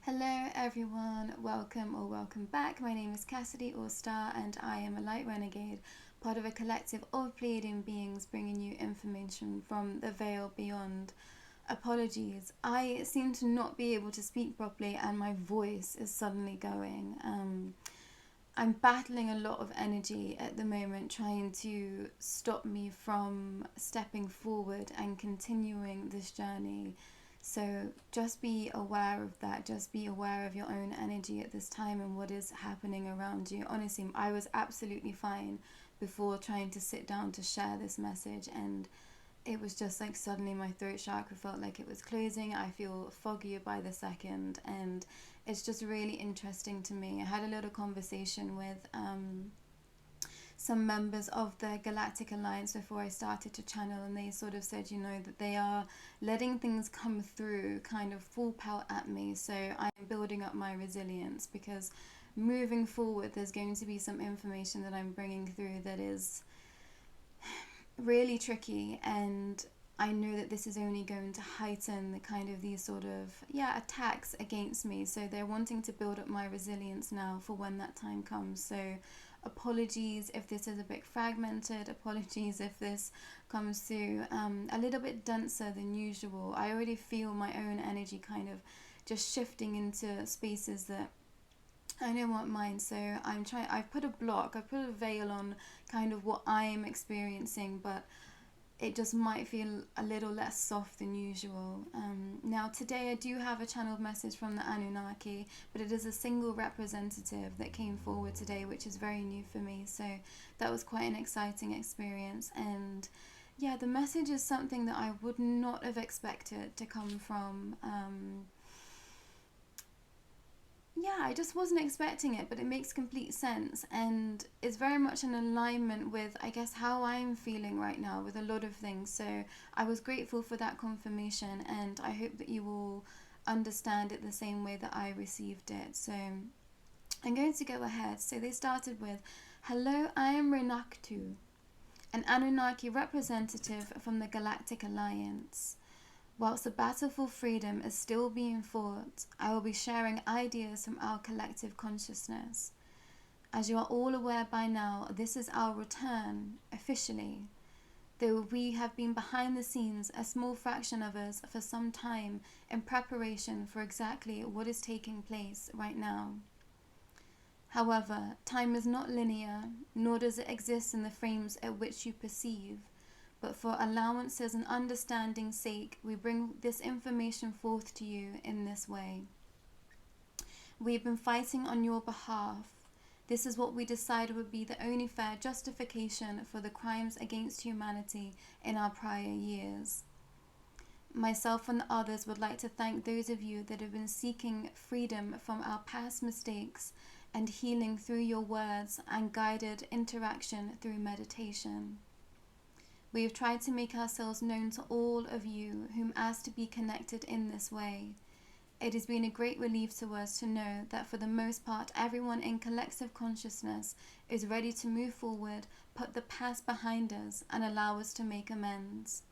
Hello everyone, welcome or welcome back. My name is Cassidy or Starr and I am a Light Renegade, part of a collective of Pleiadian beings bringing you information from the veil beyond. Apologies, I seem to not be able to speak properly and my voice is suddenly going. I'm battling a lot of energy at the moment trying to stop me from stepping forward and continuing this journey. So just be aware of that. Just be aware of your own energy at this time and what is happening around you. Honestly, I was absolutely fine before trying to sit down to share this message, and it was just like suddenly my throat chakra felt like it was closing. I feel foggier by the second, and it's just really interesting to me. I had a little conversation with some members of the Galactic Alliance before I started to channel, and they sort of said, that they are letting things come through kind of full power at me. So I'm building up my resilience because moving forward there's going to be some information that I'm bringing through that is really tricky, and I know that this is only going to heighten the kind of these sort of attacks against me. So they're wanting to build up my resilience now for when that time comes. So apologies if this is a bit fragmented. Apologies if this comes through a little bit denser than usual. I already feel my own energy kind of just shifting into spaces that I don't want mine. So I've put a veil on kind of what I'm experiencing, but it just might feel a little less soft than usual. Now today I do have a channeled message from the Anunnaki, but it is a single representative that came forward today, which is very new for me. So that was quite an exciting experience. And yeah, the message is something that I would not have expected to come from I just wasn't expecting it, but it makes complete sense, and it's very much in alignment with, I guess, how I'm feeling right now with a lot of things. So I was grateful for that confirmation, and I hope that you will understand it the same way that I received it. So I'm going to go ahead. So they started with, "Hello, I am Renaktu, an Anunnaki representative from the Galactic Alliance. Whilst the battle for freedom is still being fought, I will be sharing ideas from our collective consciousness. As you are all aware by now, this is our return, officially. Though we have been behind the scenes, a small fraction of us, for some time, in preparation for exactly what is taking place right now. However, time is not linear, nor does it exist in the frames at which you perceive. But for allowances and understanding's sake, we bring this information forth to you in this way. We've been fighting on your behalf. This is what we decided would be the only fair justification for the crimes against humanity in our prior years. Myself and the others would like to thank those of you that have been seeking freedom from our past mistakes and healing through your words and guided interaction through meditation. We have tried to make ourselves known to all of you whom asked to be connected in this way. It has been a great relief to us to know that for the most part everyone in collective consciousness is ready to move forward, put the past behind us, and allow us to make amends.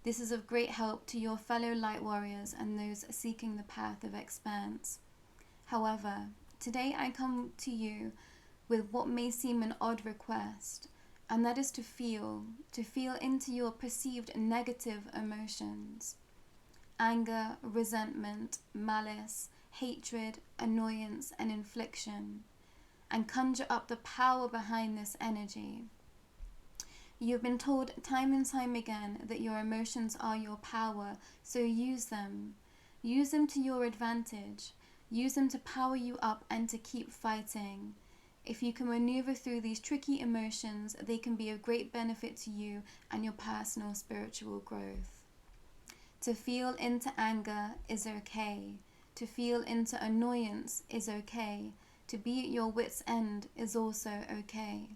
This is of great help to your fellow light warriors and those seeking the path of expanse. However, today I come to you with what may seem an odd request, and that is to feel into your perceived negative emotions: anger, resentment, malice, hatred, annoyance, and infliction, and conjure up the power behind this energy. You have been told time and time again that your emotions are your power, so use them. Use them to your advantage. Use them to power you up and to keep fighting. If you can maneuver through these tricky emotions, they can be of great benefit to you and your personal spiritual growth. To feel into anger is okay. To feel into annoyance is okay. To be at your wit's end is also okay.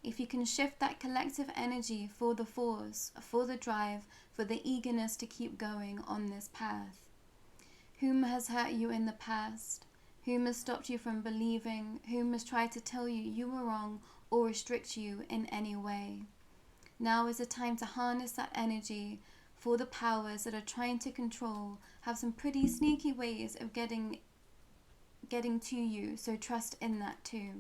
If you can shift that collective energy for the force, for the drive, for the eagerness to keep going on this path. Whom has hurt you in the past? Whom has stopped you from believing? Whom has tried to tell you you were wrong or restrict you in any way? Now is the time to harness that energy for the powers that are trying to control have some pretty sneaky ways of getting to you, so trust in that too.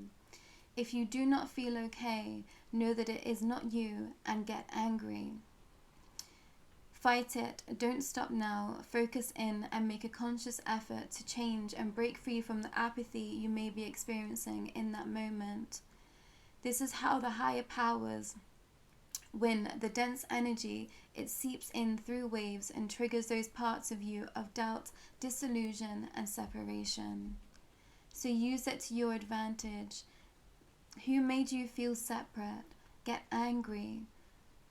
If you do not feel okay, know that it is not you and get angry. Fight it, don't stop now, focus in and make a conscious effort to change and break free from the apathy you may be experiencing in that moment. This is how the higher powers win the dense energy. It seeps in through waves and triggers those parts of you of doubt, disillusion and separation. So use it to your advantage. Who made you feel separate? Get angry.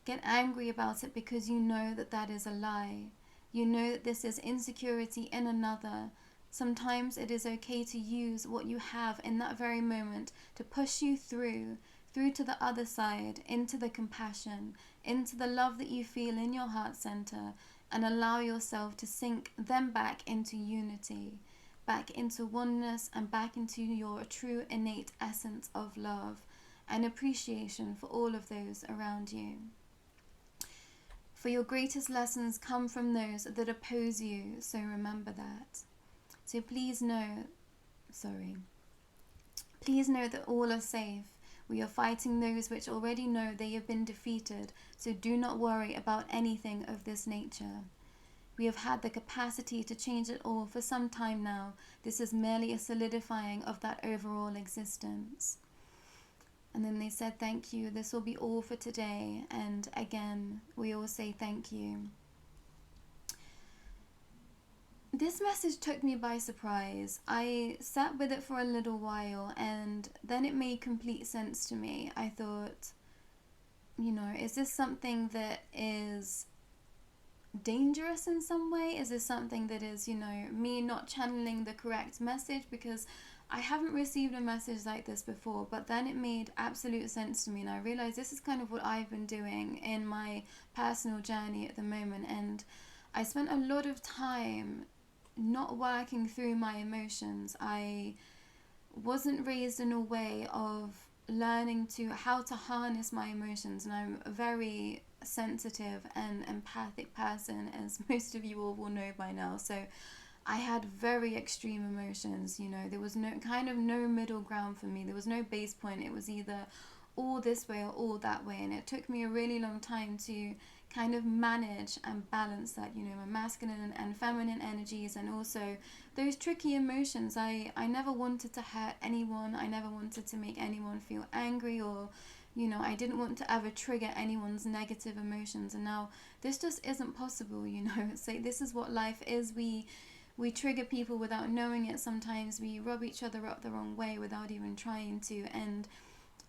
Get angry about it because you know that that is a lie. You know that this is insecurity in another. Sometimes it is okay to use what you have in that very moment to push you through to the other side, into the compassion, into the love that you feel in your heart center, and allow yourself to sink them back into unity, back into oneness, and back into your true innate essence of love and appreciation for all of those around you. For your greatest lessons come from those that oppose you, so remember that. So please know that all are safe. We are fighting those which already know they have been defeated, so do not worry about anything of this nature. We have had the capacity to change it all for some time now. This is merely a solidifying of that overall existence. And then they said, thank you, this will be all for today. And again, we all say thank you. This message took me by surprise. I sat with it for a little while and then it made complete sense to me. I thought, is this something that is dangerous in some way? Is this something that is, me not channeling the correct message? Because I haven't received a message like this before, but then it made absolute sense to me and I realized this is kind of what I've been doing in my personal journey at the moment. And I spent a lot of time not working through my emotions. I wasn't raised in a way of learning how to harness my emotions, and I'm a very sensitive and empathic person, as most of you all will know by now. So I had very extreme emotions. There was no middle ground for me. There was no base point. It was either all this way or all that way, and it took me a really long time to kind of manage and balance that, my masculine and feminine energies, and also those tricky emotions. I never wanted to hurt anyone. I never wanted to make anyone feel angry, or I didn't want to ever trigger anyone's negative emotions. And now this just isn't possible. It's like, this is what life is. We trigger people without knowing it. Sometimes we rub each other up the wrong way without even trying to. And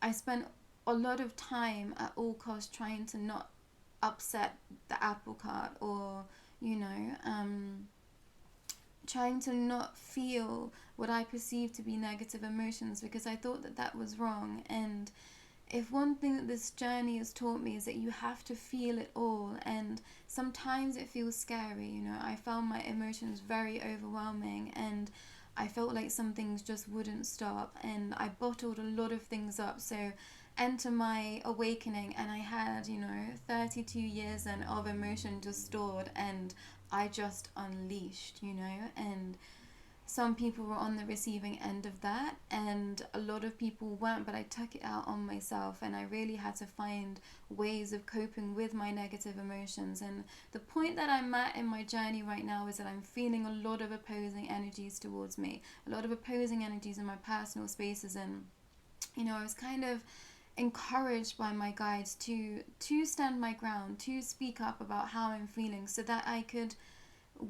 I spent a lot of time at all costs trying to not upset the apple cart, or trying to not feel what I perceived to be negative emotions, because I thought that was wrong. And if one thing that this journey has taught me is that you have to feel it all, and sometimes it feels scary. I found my emotions very overwhelming, and I felt like some things just wouldn't stop, and I bottled a lot of things up. So enter my awakening, and I had 32 years of emotion just stored, and I just unleashed, and some people were on the receiving end of that and a lot of people weren't, but I took it out on myself, and I really had to find ways of coping with my negative emotions. And the point that I'm at in my journey right now is that I'm feeling a lot of opposing energies towards me, a lot of opposing energies in my personal spaces, and I was kind of encouraged by my guides to stand my ground, to speak up about how I'm feeling so that I could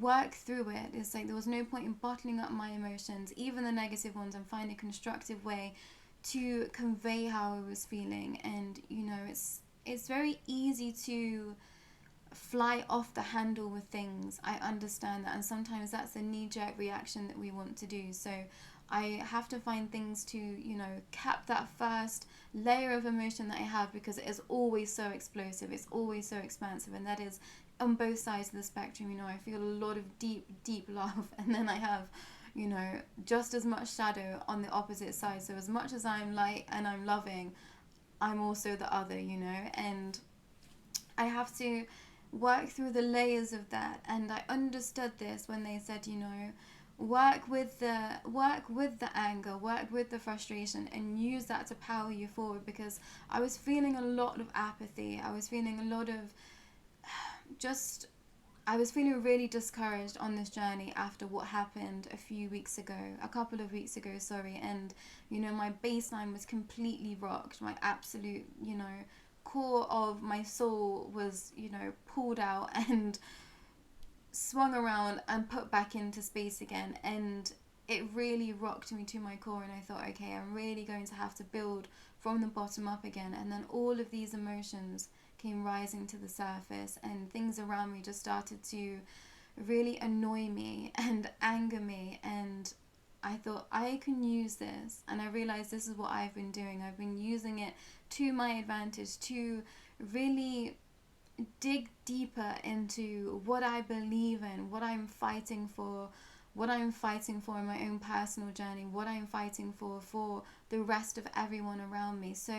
work through it. It's like there was no point in bottling up my emotions, even the negative ones, and find a constructive way to convey how I was feeling. And it's very easy to fly off the handle with things. I understand that, and sometimes that's a knee-jerk reaction that we want to do. So I have to find things to cap that first layer of emotion that I have, because it is always so explosive, it's always so expansive, and that is on both sides of the spectrum. I feel a lot of deep love, and then I have just as much shadow on the opposite side. So as much as I'm light and I'm loving, I'm also the other, and I have to work through the layers of that. And I understood this when they said, you know, work with the anger, work with the frustration, and use that to power you forward. Because I was feeling a lot of apathy. I was feeling a lot of I was feeling really discouraged on this journey after what happened a couple of weeks ago, sorry. And, you know, my baseline was completely rocked. My absolute, you know, core of my soul was, you know, pulled out and swung around and put back into space again. And it really rocked me to my core. And I thought, okay, I'm really going to have to build from the bottom up again. And then all of these emotions came rising to the surface, and things around me just started to really annoy me and anger me. And I thought, I can use this. And I realized this is what I've been doing. I've been using it to my advantage to really dig deeper into what I believe in, what I'm fighting for, in my own personal journey, what I'm fighting for the rest of everyone around me. So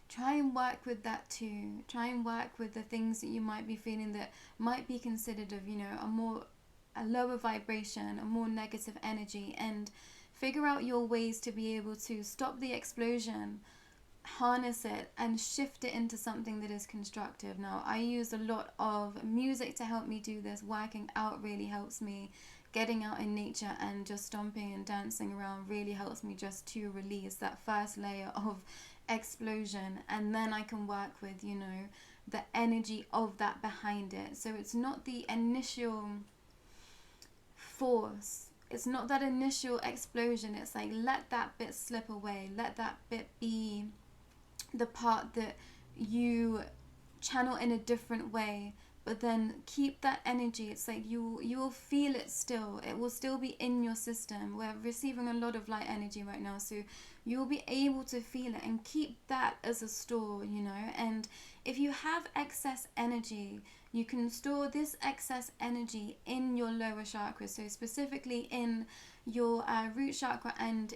try and work with that too. Try and work with the things that you might be feeling that might be considered of, you know, a lower vibration, a more negative energy, and figure out your ways to be able to stop the explosion, harness it, and shift it into something that is constructive. Now, I use a lot of music to help me do this. Working out really helps me. Getting out in nature and just stomping and dancing around really helps me just to release that first layer of explosion. And then I can work with, you know, the energy of that behind it. So it's not the initial force, it's not that initial explosion. It's like, let that bit slip away, let that bit be the part that you channel in a different way, but then keep that energy. It's like you will feel it still. It will still be in your system. We're receiving a lot of light energy right now, so you'll be able to feel it, and keep that as a store, you know. And if you have excess energy, you can store this excess energy in your lower chakras, so specifically in your root chakra and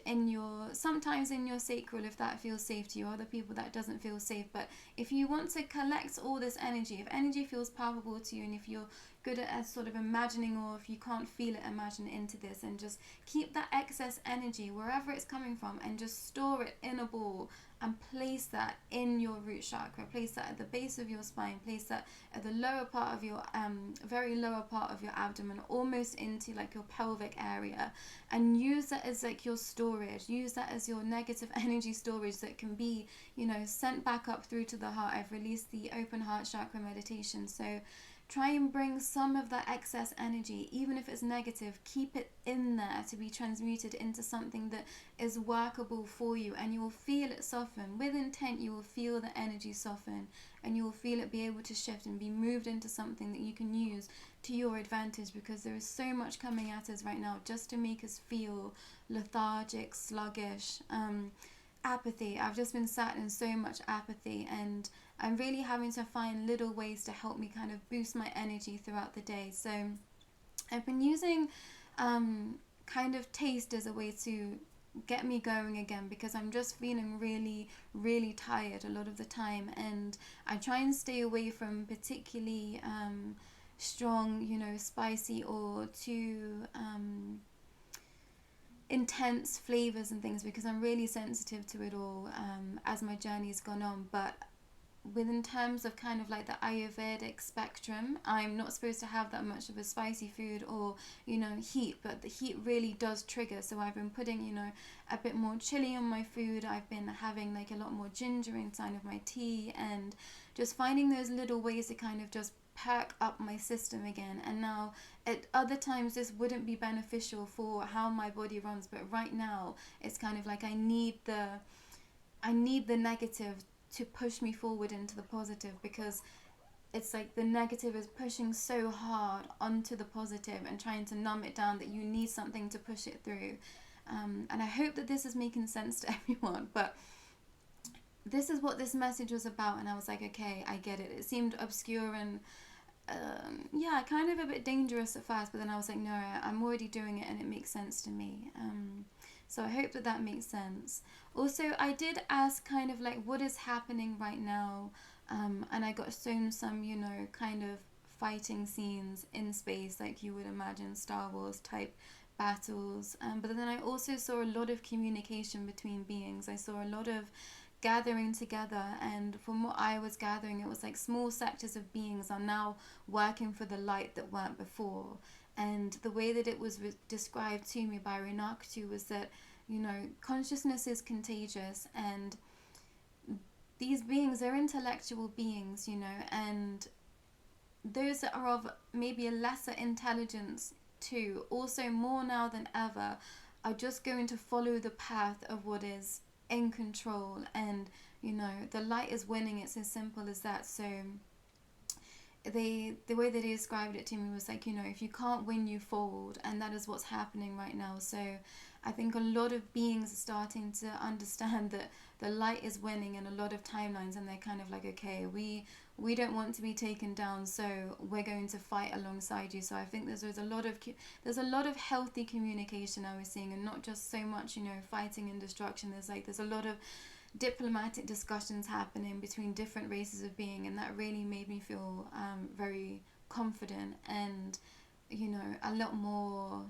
sometimes in your sacral, if that feels safe to you. Other people, that doesn't feel safe. But if you want to collect all this energy, if energy feels palpable to you, and if you're good at sort of imagining, or if you can't feel it, imagine it into this, and just keep that excess energy wherever it's coming from, and just store it in a ball, and place that in your root chakra, place that at the base of your spine, place that at the lower part of your very lower part of your abdomen, almost into like your pelvic area, and use that as like your storage. Use that as your negative energy storage that can be, you know, sent back up through to the heart. I've released the open heart chakra meditation, so try and bring some of that excess energy, even if it's negative, keep it in there to be transmuted into something that is workable for you, and you will feel it soften. With intent, you will feel the energy soften, and you will feel it be able to shift and be moved into something that you can use to your advantage, because there is so much coming at us right now just to make us feel lethargic, sluggish, apathy. I've just been sat in so much apathy, and I'm really having to find little ways to help me kind of boost my energy throughout the day. So I've been using kind of taste as a way to get me going again, because I'm just feeling really, really tired a lot of the time, and I try and stay away from particularly strong, you know, spicy or too intense flavors and things, because I'm really sensitive to it all as my journey's gone on. But within terms of kind of like the Ayurvedic spectrum, I'm not supposed to have that much of a spicy food or, you know, heat, but the heat really does trigger. So I've been putting, you know, a bit more chili on my food. I've been having like a lot more ginger inside of my tea, and just finding those little ways to kind of just perk up my system again. And now at other times this wouldn't be beneficial for how my body runs, but right now it's kind of like I need the negative to push me forward into the positive, because it's like the negative is pushing so hard onto the positive and trying to numb it down that you need something to push it through. And I hope that this is making sense to everyone, but this is what this message was about. And I was like, okay, I get it. It seemed obscure and yeah, kind of a bit dangerous at first, but then I was like, no, I'm already doing it and it makes sense to me. So I hope that that makes sense. Also, I did ask kind of like what is happening right now And I got shown some, you know, kind of fighting scenes in space, like you would imagine Star Wars type battles. But then I also saw a lot of communication between beings. I saw a lot of gathering together, and from what I was gathering, it was like small sectors of beings are now working for the light that weren't before. And the way that it was described to me by Renaktu was that, you know, consciousness is contagious, and these beings are intellectual beings, you know, and those that are of maybe a lesser intelligence too, also more now than ever, are just going to follow the path of what is in control. And, you know, the light is winning. It's as simple as that. So the way that he described it to me was like, you know, if you can't win, you fold, and that is what's happening right now. So I think a lot of beings are starting to understand that the light is winning in a lot of timelines, and they're kind of like, okay, we don't want to be taken down, so we're going to fight alongside you. So I think there's a lot of healthy communication I was seeing, and not just so much, you know, fighting and destruction. There's a lot of diplomatic discussions happening between different races of being, and that really made me feel very confident and, you know, a lot more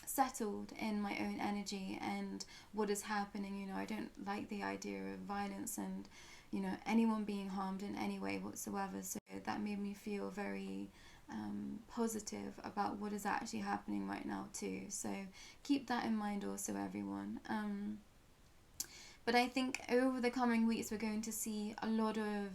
settled in my own energy and what is happening. You know, I don't like the idea of violence and, you know, anyone being harmed in any way whatsoever. So that made me feel very positive about what is actually happening right now too. So keep that in mind also, everyone. But I think over the coming weeks we're going to see a lot of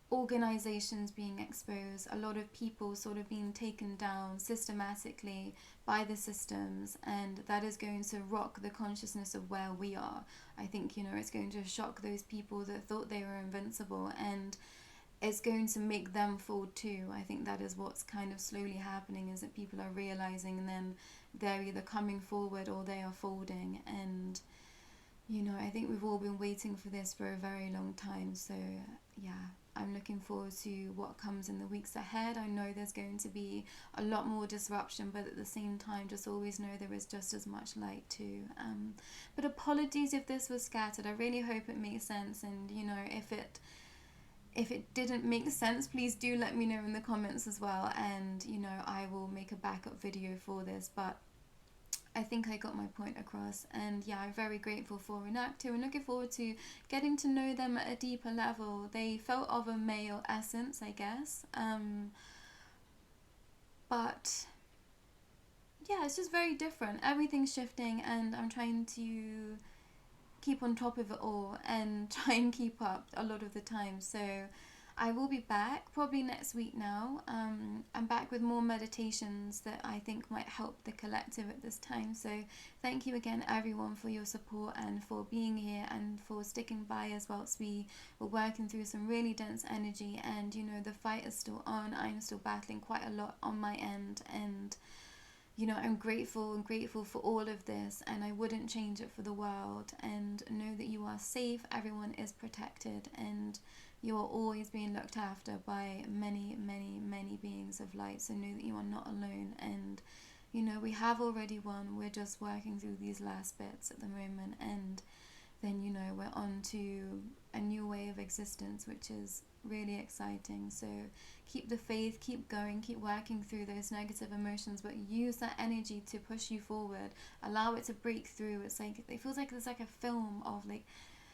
organizations being exposed, a lot of people sort of being taken down systematically by the systems, and that is going to rock the consciousness of where we are. I think, you know, it's going to shock those people that thought they were invincible, and it's going to make them fall too. I think that is what's kind of slowly happening, is that people are realizing, and then they're either coming forward or they are folding. And, you know, I think we've all been waiting for this for a very long time. So yeah, I'm looking forward to what comes in the weeks ahead. I know there's going to be a lot more disruption, but at the same time, just always know there is just as much light too. But apologies if this was scattered. I really hope it makes sense, and, you know, if it didn't make sense, please do let me know in the comments as well, and, you know, I will make a backup video for this. But I think I got my point across, and yeah, I'm very grateful for Renaktu and looking forward to getting to know them at a deeper level. They felt of a male essence, I guess, but yeah, it's just very different. Everything's shifting, and I'm trying to keep on top of it all and try and keep up a lot of the time. So I will be back probably next week now. I'm back with more meditations that I think might help the collective at this time. So thank you again, everyone, for your support and for being here and for sticking by us whilst we were working through some really dense energy. And, you know, the fight is still on. I'm still battling quite a lot on my end, and, you know, I'm grateful for all of this, and I wouldn't change it for the world. And know that you are safe, everyone is protected, and you are always being looked after by many, many, many beings of light. So know that you are not alone, and, you know, we have already won. We're just working through these last bits at the moment, and then, you know, we're on to a new way of existence, which is really exciting. So keep the faith, keep going, keep working through those negative emotions, but use that energy to push you forward. Allow it to break through. It's like, it feels like there's like a film of, like,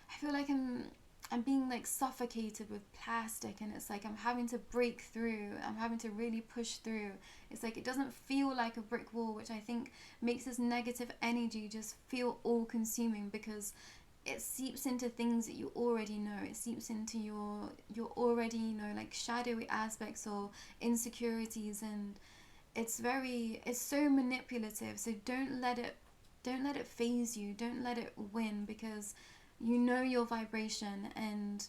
I feel like I'm being like suffocated with plastic, and it's like I'm having to break through. I'm having to really push through. It's like it doesn't feel like a brick wall, which I think makes this negative energy just feel all consuming, because it seeps into things that you already know. It seeps into your already, you know, like shadowy aspects or insecurities, and it's so manipulative. So don't let it phase you. Don't let it win, because you know your vibration, and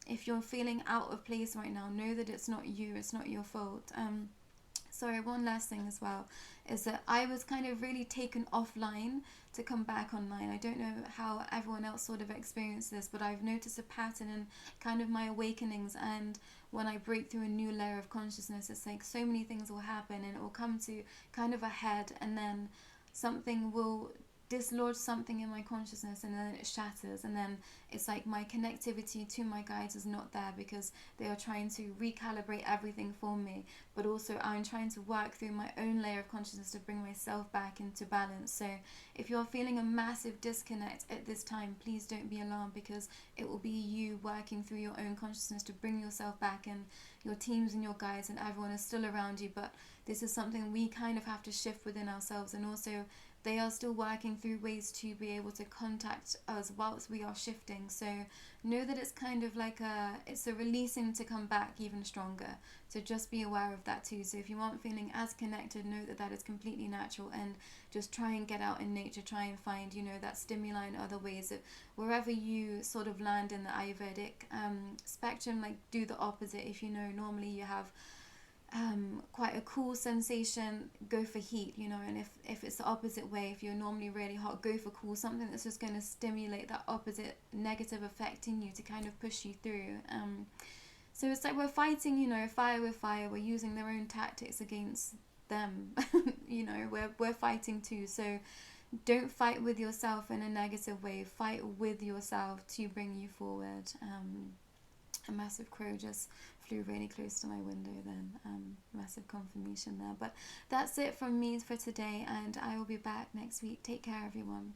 if you're feeling out of place right now, know that it's not you, it's not your fault. Sorry, one last thing as well is that I was kind of really taken offline to come back online. I don't know how everyone else sort of experienced this, but I've noticed a pattern in kind of my awakenings, and when I break through a new layer of consciousness, it's like so many things will happen, and it will come to kind of a head, and then something will dislodge something in my consciousness, and then it shatters, and then it's like my connectivity to my guides is not there because they are trying to recalibrate everything for me, but also I'm trying to work through my own layer of consciousness to bring myself back into balance. So if you're feeling a massive disconnect at this time, please don't be alarmed, because it will be you working through your own consciousness to bring yourself back, and your teams and your guides and everyone is still around you, but this is something we kind of have to shift within ourselves. And also they are still working through ways to be able to contact us whilst we are shifting. So know that it's kind of like it's a releasing to come back even stronger. So just be aware of that too. So if you aren't feeling as connected, know that that is completely natural, and just try and get out in nature, try and find, you know, that stimuli in other ways. That wherever you sort of land in the Ayurvedic spectrum, like do the opposite. If you know normally you have quite a cool sensation, go for heat, you know, and if it's the opposite way, if you're normally really hot, go for cool, something that's just going to stimulate that opposite negative effect in you to kind of push you through. So it's like we're fighting, you know, fire with fire. We're using their own tactics against them. You know, we're fighting too. So don't fight with yourself in a negative way. Fight with yourself to bring you forward. A massive crow just flew really close to my window then. Massive confirmation there. But that's it from me for today, and I will be back next week. Take care, everyone.